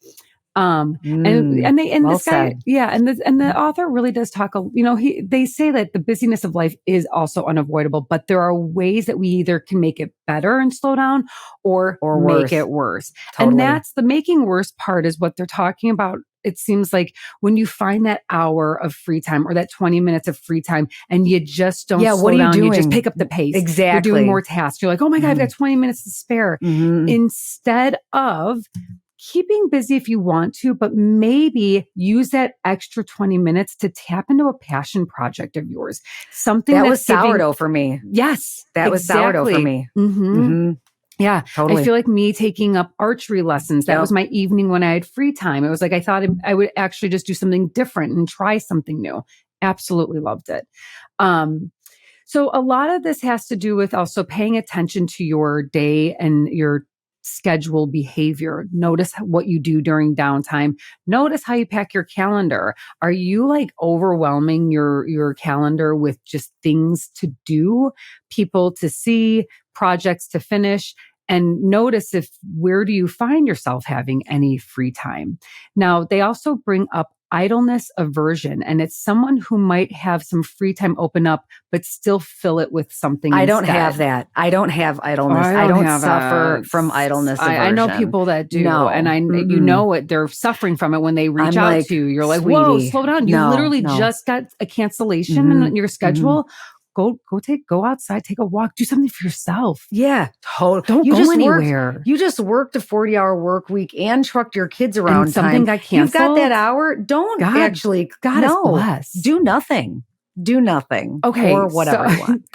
And the author really does talk, they say that the busyness of life is also unavoidable, but there are ways that we either can make it better and slow down or make it worse. Totally. And that's the making worse part is what they're talking about. It seems like when you find that hour of free time or that 20 minutes of free time and you just don't slow down, you just pick up the pace. Exactly. You're doing more tasks. You're like, oh my God, I've got 20 minutes to spare. Instead of keeping busy if you want to, but maybe use that extra 20 minutes to tap into a passion project of yours. Something that was sourdough for me. Yes. That was sourdough for me. Yeah, totally. I feel like me taking up archery lessons, that was my evening when I had free time. It was like I thought I would actually just do something different and try something new. Absolutely loved it. So a lot of this has to do with also paying attention to your day and your schedule behavior. Notice what you do during downtime. Notice how you pack your calendar. Are you like overwhelming your calendar with just things to do, people to see, projects to finish? And notice where do you find yourself having any free time? Now, they also bring up idleness aversion, and it's someone who might have some free time open up, but still fill it with something I instead. don't have that. I don't have idleness. I don't suffer from idleness aversion. I know people that do. No. And you know it. They're suffering from it when they reach out to you. You're like, whoa, slow down. You literally just got a cancellation in your schedule. go outside, take a walk, do something for yourself. Yeah, totally. Don't go anywhere. You just worked a 40-hour work week and trucked your kids around. And something got canceled. You've got that hour. Don't God is blessed. Do nothing. Do nothing. Okay. Or whatever you want.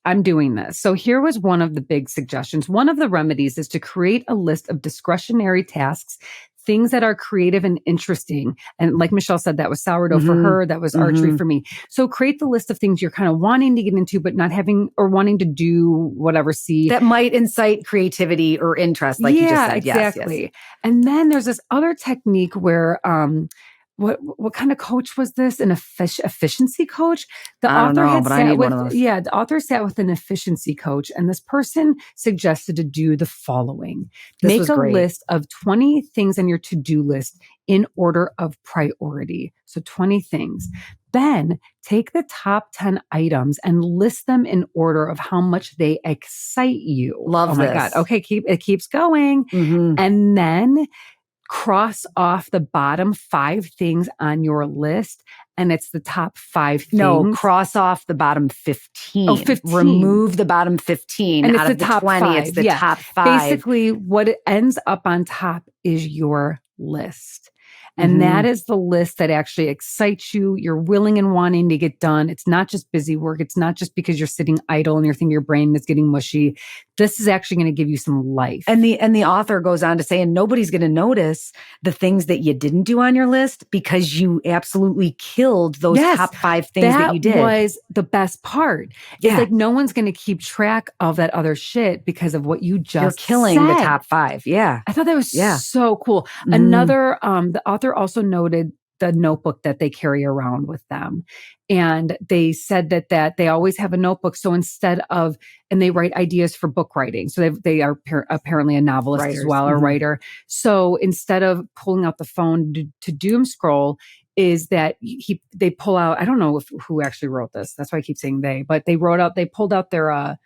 I'm doing this. So here was one of the big suggestions. One of the remedies is to create a list of discretionary tasks, things that are creative and interesting. And like Michelle said, that was sourdough for her. That was archery for me. So create the list of things you're kind of wanting to get into, but not having or wanting to do whatever. That might incite creativity or interest, like you just said. Exactly. Yes. And then there's this other technique where, what kind of coach was this? An efficiency coach? The author sat with an efficiency coach, and this person suggested to do the following. Make a list of 20 things on your to-do list in order of priority. So 20 things. Then take the top 10 items and list them in order of how much they excite you. Love this. Oh my God. Okay, it keeps going. And then cross off the bottom 5 things on your list, and it's the top 5 things. No, cross off the bottom 15. Oh, 15. Remove the bottom 15. And out it's of the top 20. 5. It's the top 5. Basically, what it ends up on top is your list. And that is the list that actually excites you. You're willing and wanting to get done. It's not just busy work. It's not just because you're sitting idle and you're thinking your brain is getting mushy. This is actually going to give you some life. And the author goes on to say, and nobody's going to notice the things that you didn't do on your list because you absolutely killed those top 5 things that you did. That was the best part. It's like no one's going to keep track of that other shit because of what you just You're killing said. the top 5. Yeah. I thought that was so cool. Another, the author also noted the notebook that they carry around with them. And they said that they always have a notebook. So instead of, and they write ideas for book writing. So they are apparently a novelist as well, a writer. So instead of pulling out the phone to doom scroll, is that they pull out, I don't know who actually wrote this. That's why I keep saying but they pulled out their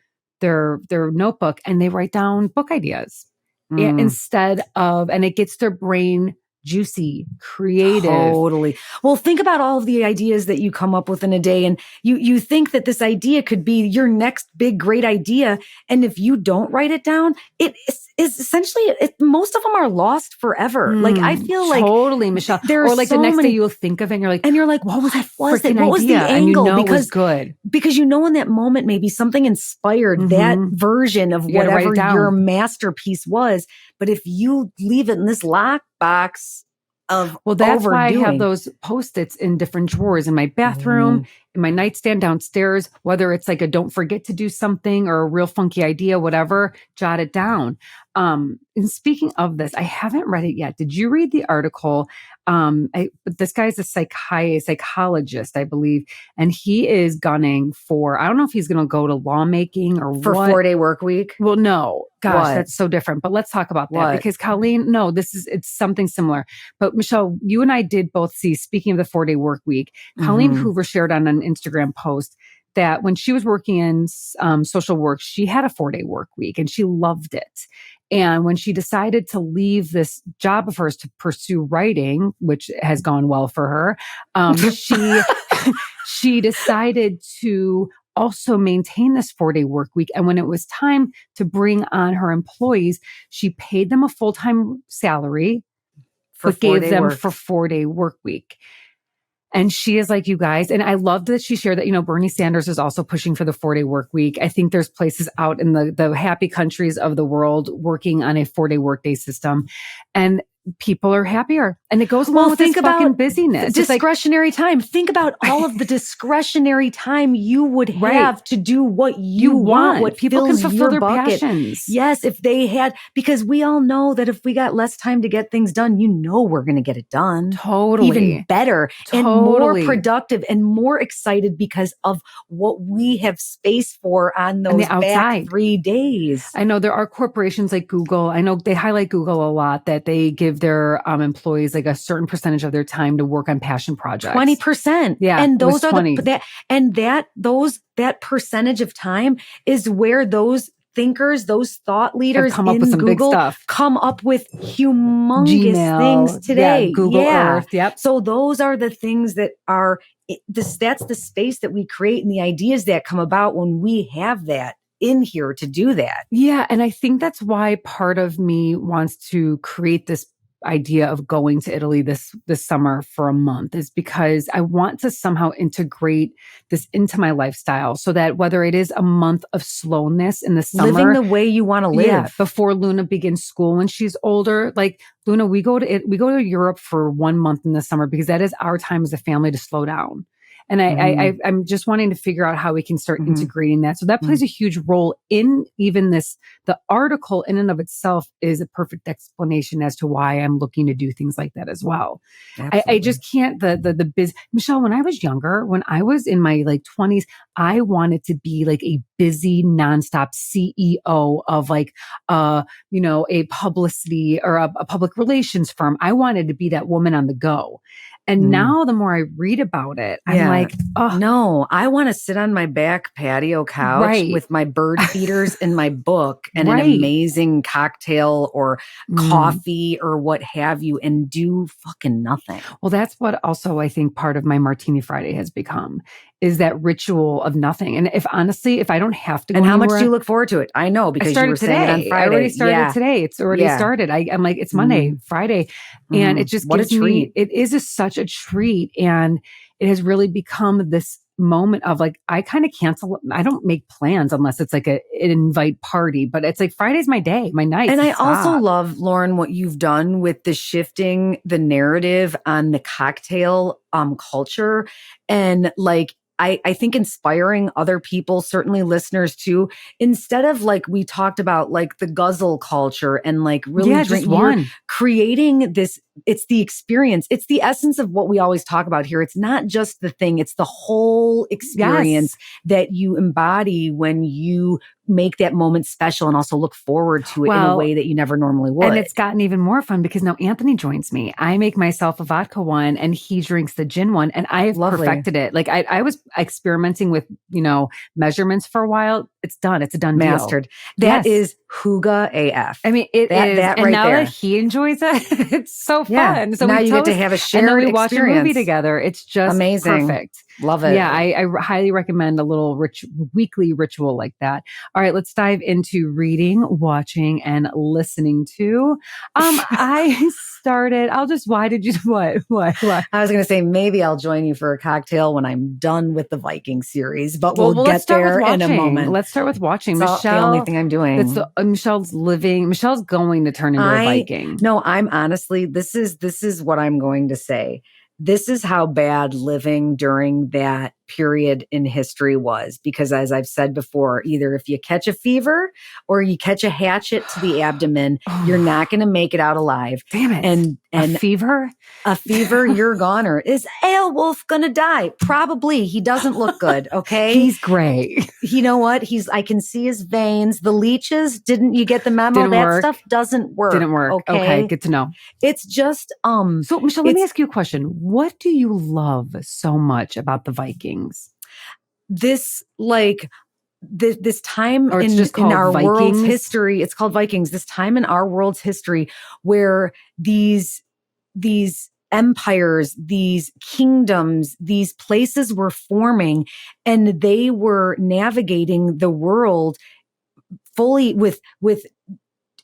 notebook and they write down book ideas instead of, and it gets their brain juicy, creative. Totally. Well, think about all of the ideas that you come up with in a day, and you think that this idea could be your next big great idea, and if you don't write it down, it is essentially most of them are lost forever. Like I feel like totally, Michelle. Or like the next day you'll think of it, and you're like, what was that freaking idea? What was the angle? And you know because it was good because in that moment maybe something inspired that version of whatever your masterpiece was. But if you leave it in this lockbox of that's overdoing. why I have those Post-its in different drawers in my bathroom, in my nightstand downstairs, whether it's like a don't forget to do something or a real funky idea, whatever, jot it down. And speaking of this, I haven't read it yet. Did you read the article? This guy's a psychologist, I believe, and he is gunning for, I don't know if he's going to go to lawmaking or for what. 4-day work week. Well, no, gosh, that's so different. But let's talk about that because Colleen, it's something similar. But Michelle, you and I did both see, speaking of the 4-day work week, Colleen Hoover shared on an Instagram post that when she was working in social work, she had a 4-day work week and she loved it. And when she decided to leave this job of hers to pursue writing, which has gone well for her, she decided to also maintain this 4-day work week. And when it was time to bring on her employees, she paid them a full-time salary, but gave them for 4-day work week. And she is like, you guys, and I love that she shared that, Bernie Sanders is also pushing for the 4-day work week. I think there's places out in the happy countries of the world working on a 4-day workday system. And people are happier. And it goes along with this fucking busyness. Discretionary time. Think about all of the discretionary time you would have to do what you want. What people can fills fulfill your their bucket. passions. Yes, if they had, because we all know that if we got less time to get things done, we're going to get it done. Totally. Even better and more productive and more excited because of what we have space for on those back 3 days. I know there are corporations like Google. I know they highlight Google a lot, that they give their employees like a certain percentage of their time to work on passion projects. 20%. Yeah. And those are 20. that percentage of time is where those thinkers, those thought leaders come up in with some big Google stuff. come up with humongous Gmail, things today. Google Earth. Yep. So those are the things that are that's the space that we create and the ideas that come about when we have that in here to do that. Yeah. And I think that's why part of me wants to create this idea of going to Italy this summer for a month, is because I want to somehow integrate this into my lifestyle, so that whether it is a month of slowness in the summer, living the way you want to live, before Luna begins school when she's older, like Luna, we go to Europe for 1 month in the summer because that is our time as a family to slow down. And I'm just wanting to figure out how we can start integrating that. So that plays a huge role in even this. The article in and of itself is a perfect explanation as to why I'm looking to do things like that as well. I just can't, the biz. Michelle, when I was younger, when I was in my 20s, I wanted to be like a busy, nonstop CEO of a publicity or a public relations firm. I wanted to be that woman on the go. And now the more I read about it, I'm like, oh. No, I want to sit on my back patio couch with my bird feeders and my book and an amazing cocktail or coffee or what have you, and do fucking nothing. Well, that's what also I think part of my Martini Friday has become, is that ritual of nothing. And if I don't have to go anywhere, much do you look forward to it? I know, because you were saying it on Friday. I already started today. It's already started. I'm like, it's Monday, Friday. And it just gives me, it is such a treat. And it has really become this moment of like, I kind of cancel. I don't make plans unless it's like an invite party, but it's like Friday's my day, my night. And I also love, Lauren, what you've done with the shifting the narrative on the cocktail culture, and I think inspiring other people, certainly listeners too, instead of we talked about the guzzle culture and really creating this. It's the experience. It's the essence of what we always talk about here. It's not just the thing. It's the whole experience that you embody when you make that moment special and also look forward to it in a way that you never normally would. And it's gotten even more fun because now Anthony joins me. I make myself a vodka one and he drinks the gin one, and I've perfected it. I was experimenting with, measurements for a while. It's done. It's a done deal. Mastered. That is Hooga AF. I mean, it is. That and right now there. that he enjoys it, it's so fun. So now you get to have a shared and then we experience. watch a movie together. It's just amazing. Perfect. Love it. Yeah, I highly recommend a little weekly ritual like that. All right, let's dive into reading, watching, and listening to. I started. Why did you? What? I was going to say maybe I'll join you for a cocktail when I'm done with the Viking series, but we'll get there in a moment. Let's start with watching. It's Michelle, the only thing I'm doing. Michelle's going to turn into a Viking. No, I'm honestly. This is what I'm going to say. This is how bad living during that period in history was, because as I've said before, either if you catch a fever or you catch a hatchet to the abdomen, you're not going to make it out alive. Damn it. And a fever, you're a goner. Is Aelwulf going to die? Probably. He doesn't look good. Okay. He's gray. You know what? I can see his veins. The leeches, didn't you get the memo? That stuff doesn't work. Didn't work. Okay. Good to know. It's just, so Michelle, let me ask you a question. What do you love so much about the Vikings? This this time in our Vikings? world's history, it's called Vikings. This time in our world's history where these empires, these kingdoms, these places were forming, and they were navigating the world fully with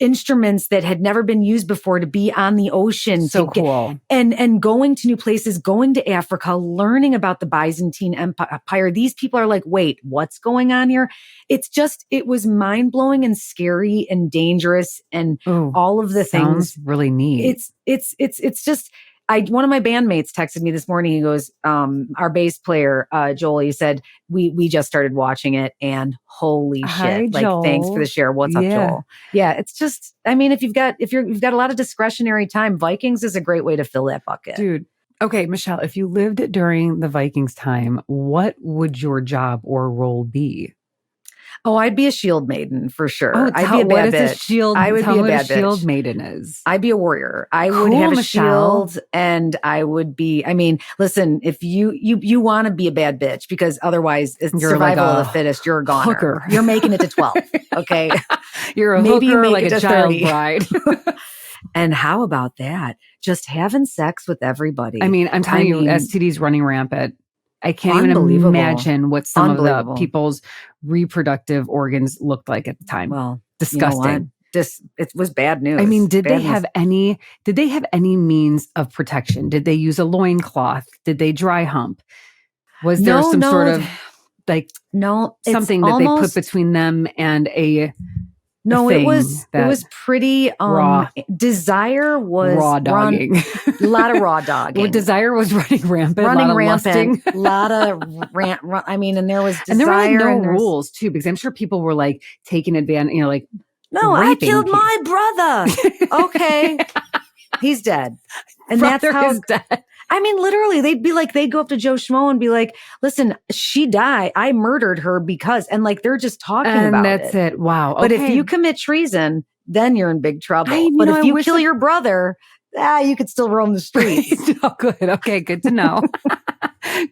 instruments that had never been used before, to be on the ocean. So cool. And going to new places, going to Africa, learning about the Byzantine Empire. These people are like, wait, what's going on here? It was mind blowing and scary and dangerous and all of the things. Really neat. It's just, one of my bandmates texted me this morning. He goes, our bass player, Joel, he said, we just started watching it and holy shit. Joel. Thanks for the share. What's up, Joel? Yeah. It's just, I mean, if you've got a lot of discretionary time, Vikings is a great way to fill that bucket. Dude. Okay, Michelle, if you lived during the Vikings time, what would your job or role be? Oh, I'd be a shield maiden for sure. Oh, I'd be a bad what is bitch. a shield? I would tell be a me what bad a shield bitch. maiden is. I'd be a warrior. I would Cool, have a Michelle. shield, and I would be. I mean, listen, if you want to be a bad bitch, because otherwise it's You're survival like of the fittest. You're a goner. hooker. You're making it to 12. Okay, You're a Maybe hooker, make like it a to child 30. bride. And how about that? Just having sex with everybody. I mean, I'm telling you, STDs running rampant. I can't even imagine what some of the people's reproductive organs looked like at the time. Well, disgusting. You know it was bad news. I mean, did they have any means of protection? Did they use a loincloth? Did they dry hump? Was there some sort of like something that they put between them and a No, it was pretty raw. Desire was raw dogging. A lot of raw dogging. Well, desire was running rampant. A lot of I mean, and there was desire. And there were no rules too, because I'm sure people were like taking advantage, like, no, I killed my brother. Okay. He's dead. And brother is dead. I mean, literally, they'd go up to Joe Schmo and be like, listen, she died. I murdered her because, and like, they're just talking about it. And that's it. Wow. Okay. But if you commit treason, then you're in big trouble. But if you kill your brother, you could still roam the streets. Oh, good. Okay. Good to know.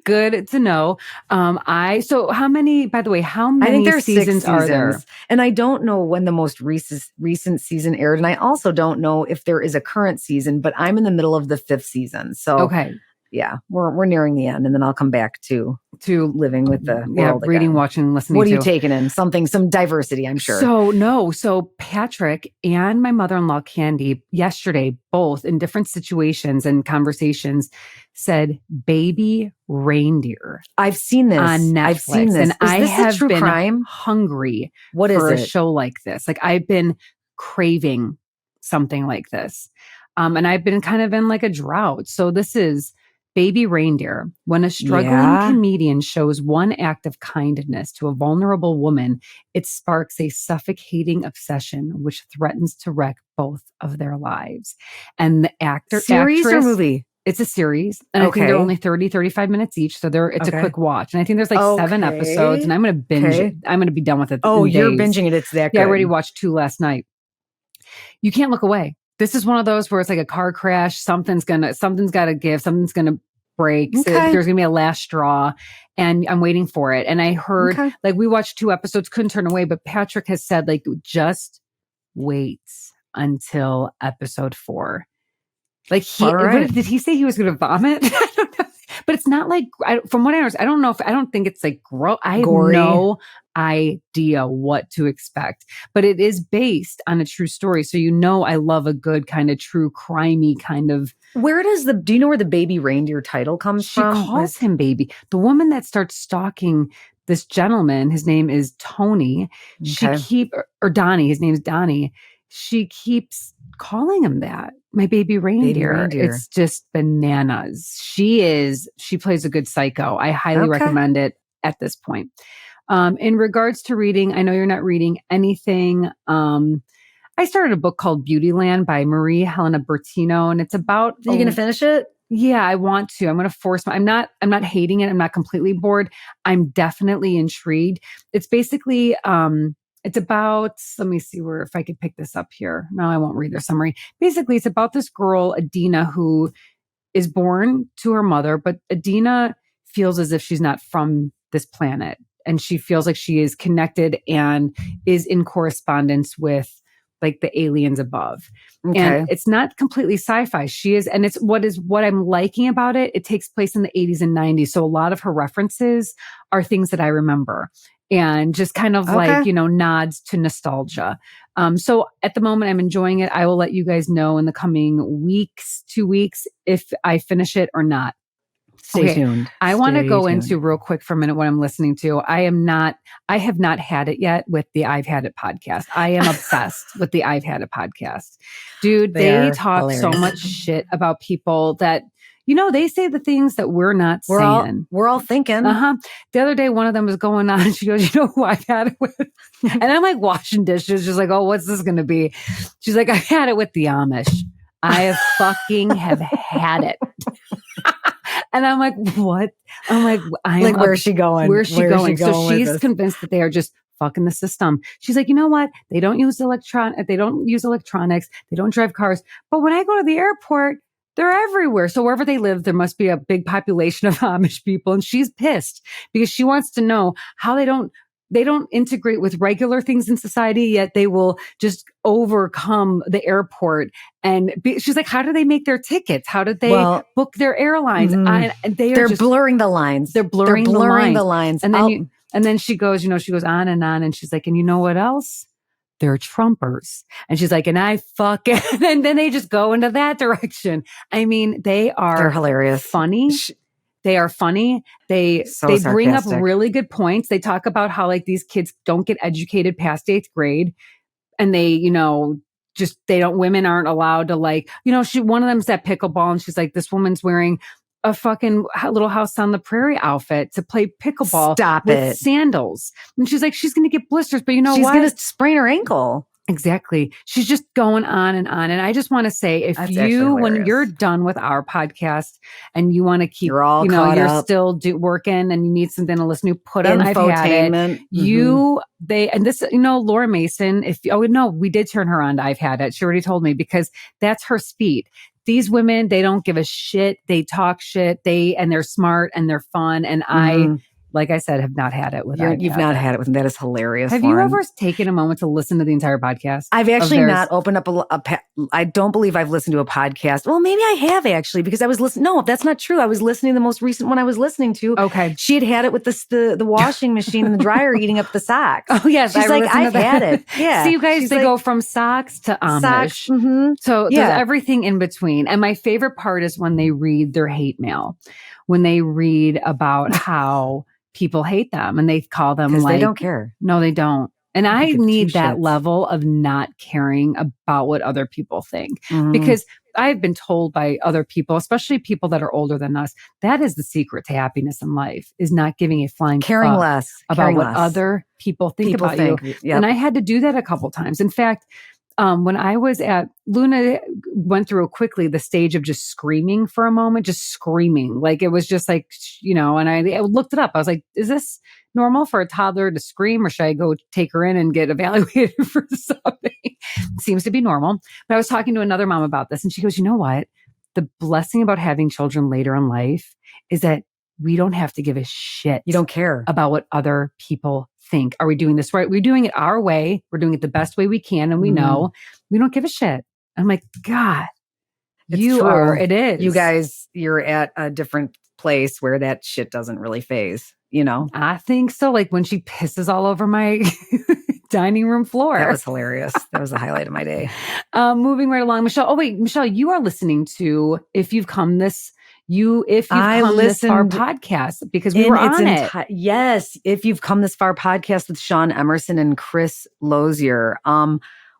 Good to know. So how many, by the way, I think there's seasons are there? And I don't know when the most recent season aired. And I also don't know if there is a current season, but I'm in the middle of the 5th season. So okay. Yeah, we're nearing the end, and then I'll come back to living with the world reading, again. Watching, listening. What are you taking in? Some diversity, I'm sure. So Patrick and my mother-in-law Candy yesterday, both in different situations and conversations, said "Baby Reindeer." I've seen this on Netflix. I've seen this. And I have been crime? hungry for a show like this. Like I've been craving something like this, and I've been kind of in like a drought. So this is Baby Reindeer. When a struggling comedian shows one act of kindness to a vulnerable woman, it sparks a suffocating obsession which threatens to wreck both of their lives. And the series or movie? It's a series. And I think they're only 30, 35 minutes each. So it's a quick watch. And I think there's like 7 episodes, and I'm going to binge it. I'm going to be done with it. Oh, you're binging it. It's that good. Yeah, I already watched 2 last night. You can't look away. This is one of those where it's like a car crash. Something's got to give. Something's going to break. So there's going to be a last straw, and I'm waiting for it. And I heard, like, we watched 2 episodes, couldn't turn away, but Patrick has said, like, just wait until episode 4. Like, did he say he was going to vomit? I don't know. But it's not like, from what I understand, I don't think it's like gross. I have no idea what to expect. But it is based on a true story. So I love a good kind of true crimey kind of. Do you know where the Baby Reindeer title comes from? She calls him baby. The woman that starts stalking this gentleman, his name is Tony. Or Donnie, his name's Donnie. She keeps calling him that. My baby reindeer. It's just bananas. She plays a good psycho. I highly recommend it at this point. In regards to reading, I know you're not reading anything. I started a book called Beautyland by Marie Helena Bertino, and it's about. Are you going to finish it? Yeah, I want to. I'm going to force I'm not hating it. I'm not completely bored. I'm definitely intrigued. It's basically, it's about, let me see if I could pick this up here. No, I won't read their summary. Basically, it's about this girl, Adena, who is born to her mother, but Adena feels as if she's not from this planet. And she feels like she is connected and is in correspondence with like the aliens above. Okay. And it's not completely sci-fi. She is, and it's what I'm liking about it. It takes place in the 80s and 90s. So a lot of her references are things that I remember. And just kind of like, nods to nostalgia. So at the moment, I'm enjoying it. I will let you guys know in the coming 2 weeks, if I finish it or not. Stay tuned. I want to go into real quick for a minute what I'm listening to. I have not had it yet with the I've Had It podcast. I am obsessed with the I've Had It podcast. Dude, they talk hilarious. So much shit about people that, they say the things that we're not saying. We're all thinking. The other day, one of them was going on and she goes, who I've had it with? And I'm like washing dishes, just like, oh, what's this going to be? She's like, I've had it with the Amish. I have fucking had it. And I'm like, what? I'm like, where's she going? Where's she going? So she's convinced that they are just fucking the system. She's like, you know what? They don't use electronics. They don't drive cars. But when I go to the airport, they're everywhere. So wherever they live, there must be a big population of Amish people. And she's pissed because she wants to know how they don't integrate with regular things in society, yet they will just overcome the airport. And she's like, how do they make their tickets? How did they book their airlines? And they're blurring the lines. They're blurring the lines. And then she goes, she goes on. And she's like, and you know what else? They're Trumpers. And she's like, and I fucking, and then they just go into that direction. I mean, they're hilarious. Funny. They are funny. They bring up really good points. They talk about how like these kids don't get educated past 8th grade, and they, women aren't allowed to one of them's at Pickle Ball, and she's like, this woman's wearing a fucking Little House on the Prairie outfit to play pickleball with sandals. And she's like, she's going to get blisters, but she's going to sprain her ankle. Exactly. She's just going on. And I just want to say, when you're done with our podcast and you want to keep, you're still working and you need something to listen to, put on I've Had It. Laura Mason, we did turn her on to I've Had It. She already told me, because that's her speed. These women, they don't give a shit. They talk shit. And they're smart and they're fun. And I, like I said, have not had it with her. You've not had it with them. That is hilarious. Have Lauren. you ever taken a moment to listen to the entire podcast? I've actually not opened up I don't believe I've listened to a podcast. Well, maybe I have actually, because I was listening. No, that's not true. I was listening to the most recent one I was listening to. Okay. She had it with the washing machine and the dryer eating up the socks. Oh, yes. She's like, I've had it. Yeah. So you guys, they go from socks to Amish. Socks. So there's everything in between. And my favorite part is when they read their hate mail, when they read about how people hate them and they call them they don't care. No, they don't. And I need that level of not caring about what other people think, because I've been told by other people, especially people that are older than us, that is the secret to happiness in life, is not giving a flying fuck about what other people think about you. Yep. And I had to do that a couple times. In fact, when I was Luna went through quickly the stage of just screaming for a moment, just screaming. Like it was just like, and I looked it up. I was like, is this normal for a toddler to scream, or should I go take her in and get evaluated for something? Seems to be normal. But I was talking to another mom about this, and she goes, you know what? The blessing about having children later in life is that we don't have to give a shit. You don't care about what other people think. Are we doing this right? We're doing it our way. We're doing it the best way we can. And we know we don't give a shit. I'm like, God, it is. You guys, you're at a different place where that shit doesn't really phase, I think so. Like when she pisses all over my dining room floor. That was hilarious. That was the highlight of my day. Moving right along. Michelle. Oh, wait, Michelle, you are listening to If You've Come This far podcast, because we were on it. Yes. If You've Come This Far podcast with Sean Emerson and Chris Lozier.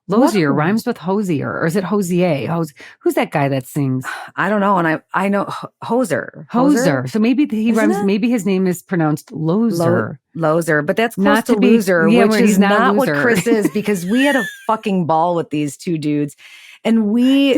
Lozier rhymes with Hosier, or is it Hosier? Who's that guy that sings? I don't know. And I know Hoser. So maybe he rhymes. Maybe his name is pronounced Lozer. Lozer, but that's close not to loser, which is not what Chris is, because we had a fucking ball with these two dudes, and we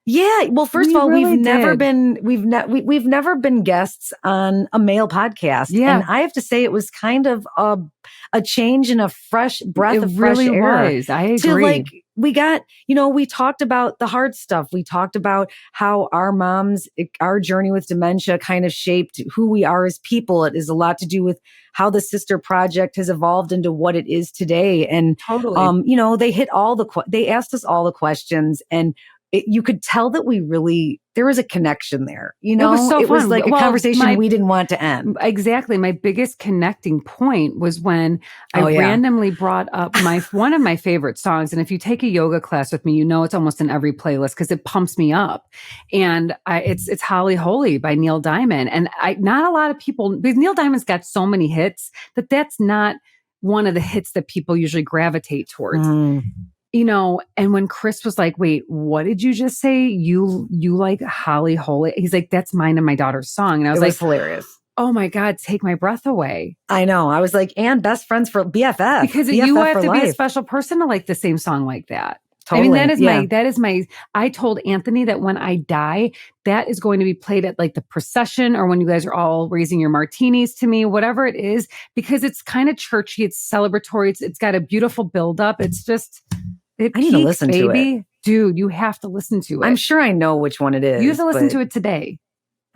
Yeah. Well, first of all, we've never been guests on a male podcast. Yeah. And I have to say it was kind of a change and a fresh breath of fresh air. It really was. I agree. We got, we talked about the hard stuff. We talked about how our journey with dementia kind of shaped who we are as people. It is a lot to do with how the Sister Project has evolved into what it is today. And, totally. they asked us all the questions, and you could tell that there was a connection there. It was so fun. It was like a conversation we didn't want to end. Exactly. My biggest connecting point was when I randomly brought up one of my favorite songs. And if you take a yoga class with me, it's almost in every playlist because it pumps me up. And it's Holly Holy by Neil Diamond. And not a lot of people, because Neil Diamond's got so many hits that's not one of the hits that people usually gravitate towards. And when Chris was like, wait, what did you just say? You like Holly Holy? He's like, that's mine and my daughter's song. And I was like, hilarious. Oh my God, take my breath away. I know. I was like, and best friends for BFF. Because you have to be a special person to like the same song like that. Totally. I mean, I told Anthony that when I die, that is going to be played at like the procession or when you guys are all raising your martinis to me, whatever it is, because it's kind of churchy. It's celebratory. It's got a beautiful buildup. It's just, I need to listen to it. Dude, you have to listen to it. I'm sure I know which one it is. You have to listen to it today.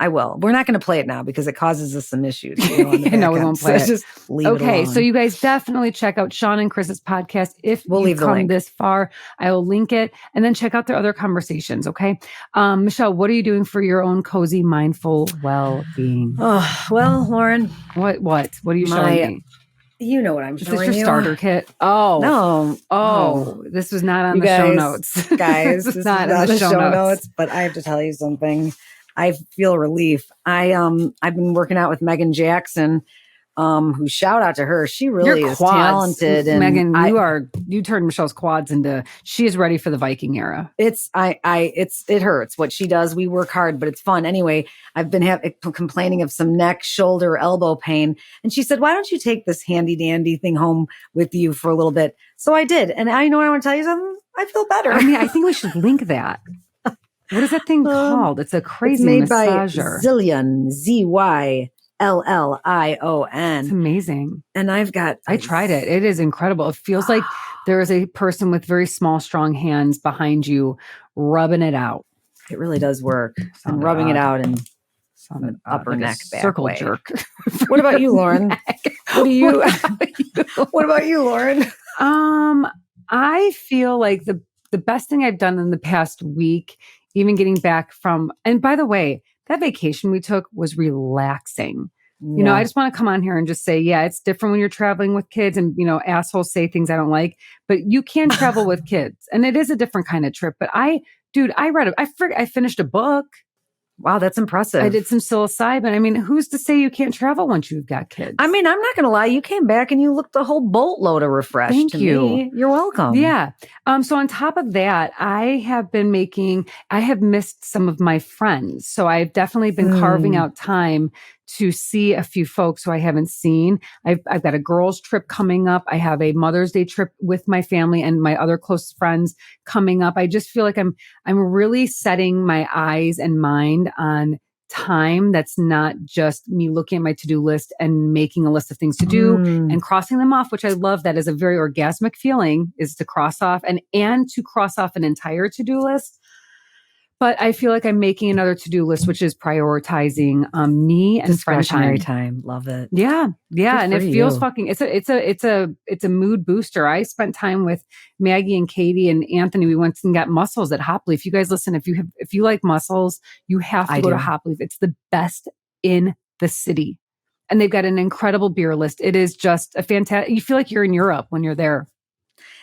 I will. We're not going to play it now because it causes us some issues. No, we won't play it. Just leave it alone. So you guys definitely check out Sean and Chris's podcast. If you've come this far, I will link it. And then check out their other conversations, okay? Michelle, what are you doing for your own cozy, mindful well-being? Oh, well, Lauren. What are you showing me? You know what I'm showing you. Is this your starter kit? Oh. No. Oh. This was not on the show notes. Guys, this is not on the show notes. But I have to tell you something. I feel relief. I've been working out with Megan Jackson, who shout out to her. She really is talented. And Megan, you turned Michelle's quads into, she is ready for the Viking era. It hurts what she does. We work hard, but it's fun. Anyway, I've been complaining of some neck, shoulder, elbow pain. And she said, why don't you take this handy dandy thing home with you for a little bit? So I did. And I know I want to tell you something. I feel better. I mean, I think we should link that. What is that thing called? It's a crazy massager. It's made by Zillion, ZYLLION. It's amazing. And I tried it. It is incredible. It feels like there is a person with very small, strong hands behind you rubbing it out. It really does work. I'm rubbing it out and upper like neck back circle way. Jerk. What about you, Lauren? What about you, Lauren? I feel like the best thing I've done in the past week, even getting back from, and by the way, that vacation we took was relaxing. Yeah. You know, I just want to come on here and just say, yeah, it's different when you're traveling with kids and, you know, assholes say things I don't like, but you can travel with kids and it is a different kind of trip. But I finished a book. Wow, that's impressive. I did some psilocybin. I mean, who's to say you can't travel once you've got kids? I mean, I'm not going to lie. You came back and you looked a whole boatload of refreshed. Thank you. Me. You're welcome. Yeah. So on top of that, I have missed some of my friends. So I've definitely been carving out time to see a few folks who I haven't seen. I've got a girls' trip coming up. I have a Mother's Day trip with my family and my other close friends coming up. I just feel like I'm really setting my eyes and mind on time that's not just me looking at my to-do list and making a list of things to do and crossing them off, which I love. That is a very orgasmic feeling, is to cross off and to cross off an entire to-do list. But I feel like I'm making another to-do list, which is prioritizing me and friend time. Love it. Yeah. Yeah. And it feels you. It's a mood booster. I spent time with Maggie and Katie and Anthony. We went and got mussels at Hop Leaf. You guys listen, if you like mussels, you have to go to Hop Leaf. It's the best in the city. And they've got an incredible beer list. It is just a fantastic, you feel like you're in Europe when you're there.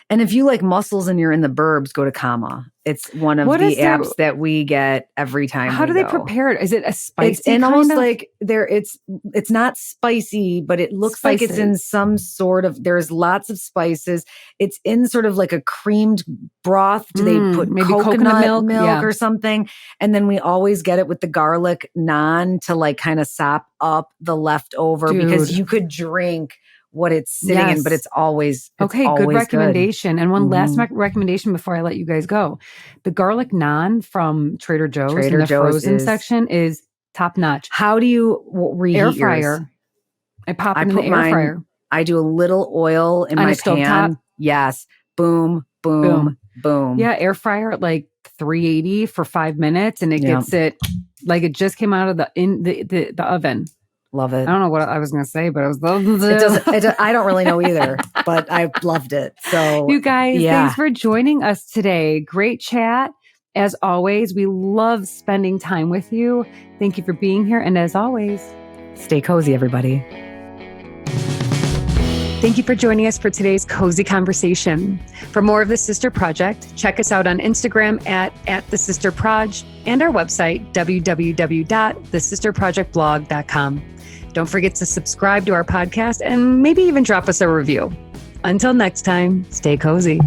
And if you like mussels and you're in the burbs, go to Kama. It's one of the apps that we get every time. How do they prepare it? Is it a spicy? It's almost like it's not spicy, but it looks like it's in some sort of, there's lots of spices. It's in sort of like a creamed broth. Do they put maybe coconut milk or something? And then we always get it with the garlic naan to like kind of sop up the leftover because you could drink what it's sitting in, but it's always good recommendation. Good. And one last recommendation before I let you guys go. The garlic naan from Trader Joe's in the frozen section is top notch. How do you reheat air fryer? Yours? I pop it in the air fryer. I do a little oil in my pan. Top. Yes. Boom, boom, boom. Yeah, air fryer at like 380 for 5 minutes and it gets it like it just came out of the oven. Love it. I don't know what I was going to say, but I don't really know either, but I loved it. So you guys, thanks for joining us today. Great chat. As always, we love spending time with you. Thank you for being here. And as always, stay cozy, everybody. Thank you for joining us for today's cozy conversation. For more of The Sister Project, check us out on Instagram at The Sister Proj and our website, www.thesisterprojectblog.com. Don't forget to subscribe to our podcast and maybe even drop us a review. Until next time, stay cozy.